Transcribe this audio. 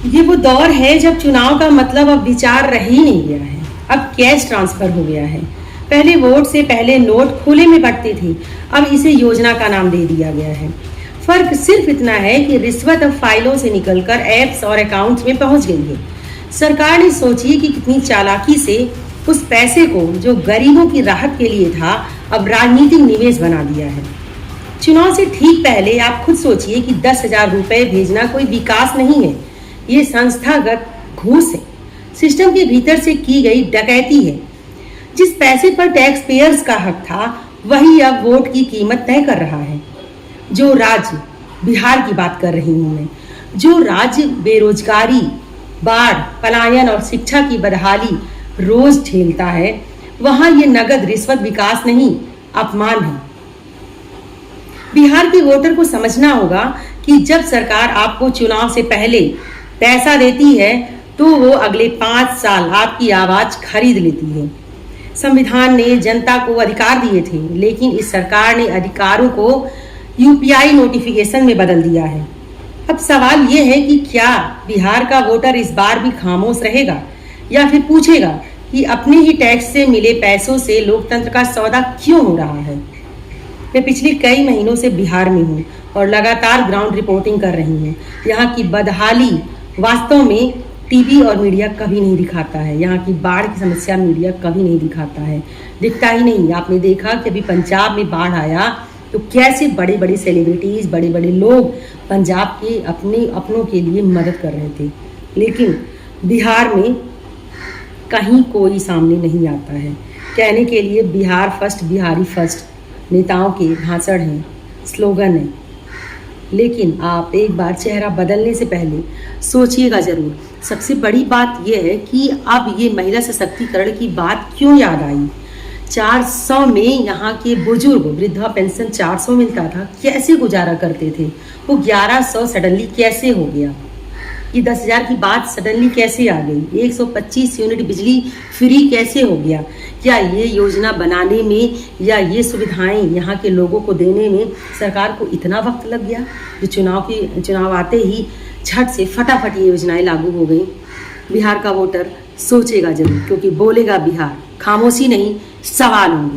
ये वो दौर है जब चुनाव का मतलब अब विचार रह ही नहीं गया है, अब कैश ट्रांसफर हो गया है। पहले वोट से पहले नोट खुले में बंटते थे, अब इसे योजना का नाम दे दिया गया है। फर्क सिर्फ इतना है कि रिश्वत अब फाइलों से निकलकर एप्स और अकाउंट्स में पहुंच गई है। सरकार ने सोची कि कितनी चालाकी से उस पैसे को जो गरीबों की राहत के लिए था, अब राजनीतिक निवेश बना दिया है। चुनाव से ठीक पहले आप खुद सोचिए कि 10,000 रुपए भेजना कोई विकास नहीं है, ये संस्थागत घूस है, सिस्टम के भीतर से की गई डकैती है। जिस पैसे पर टैक्स पेयर्स का हक था, वही अब वोट की कीमत तय कर रहा है। जो राज्य, बिहार की बात कर रही हूं मैं, जो राज्य बेरोजगारी, बाढ़, पलायन और शिक्षा की बदहाली रोज झेलता है, वहां ये नगद रिश्वत विकास नहीं, अपमान है। बिहार के वोटर को समझना होगा कि जब सरकार आपको चुनाव से पहले पैसा देती है, तो वो अगले 5 साल आपकी आवाज खरीद लेती है। संविधान ने जनता को अधिकार दिए थे, लेकिन इस सरकार ने अधिकारों को यूपीआई नोटिफिकेशन में बदल दिया है। अब सवाल यह है कि क्या बिहार का वोटर इस बार भी खामोश रहेगा या फिर पूछेगा कि अपने ही टैक्स से मिले पैसों से लोकतंत्र का सौदा क्यों हो रहा है। मैं पिछले कई महीनों से बिहार में हूँ और लगातार ग्राउंड रिपोर्टिंग कर रही हूँ। यहाँ की बदहाली वास्तव में टीवी और मीडिया कभी नहीं दिखाता है। यहाँ की बाढ़ की समस्या मीडिया कभी नहीं दिखाता है, दिखता ही नहीं। आपने देखा कि अभी पंजाब में बाढ़ आया तो कैसे बड़े बड़े सेलिब्रिटीज, बड़े बड़े लोग पंजाब के अपनों के लिए मदद कर रहे थे, लेकिन बिहार में कहीं कोई सामने नहीं आता है। कहने के लिए बिहार फर्स्ट, बिहारी फर्स्ट नेताओं के भाषण हैं, स्लोगन है, लेकिन आप एक बार चेहरा बदलने से पहले सोचिएगा जरूर। सबसे बड़ी बात यह है कि अब ये महिला सशक्तिकरण की बात क्यों याद आई। 400 में यहाँ के बुजुर्ग, वृद्धा पेंशन 400 मिलता था, कैसे गुजारा करते थे, वो 1100 सडनली कैसे हो गया। ये 10,000 की बात सडनली कैसे आ गई। 125 यूनिट बिजली फ्री कैसे हो गया। क्या ये योजना बनाने में या ये सुविधाएं यहाँ के लोगों को देने में सरकार को इतना वक्त लग गया, जो चुनाव आते ही झट से फटाफट ये योजनाएं लागू हो गई। बिहार का वोटर सोचेगा जरूर, क्योंकि बोलेगा बिहार, खामोशी नहीं, सवाल होंगे।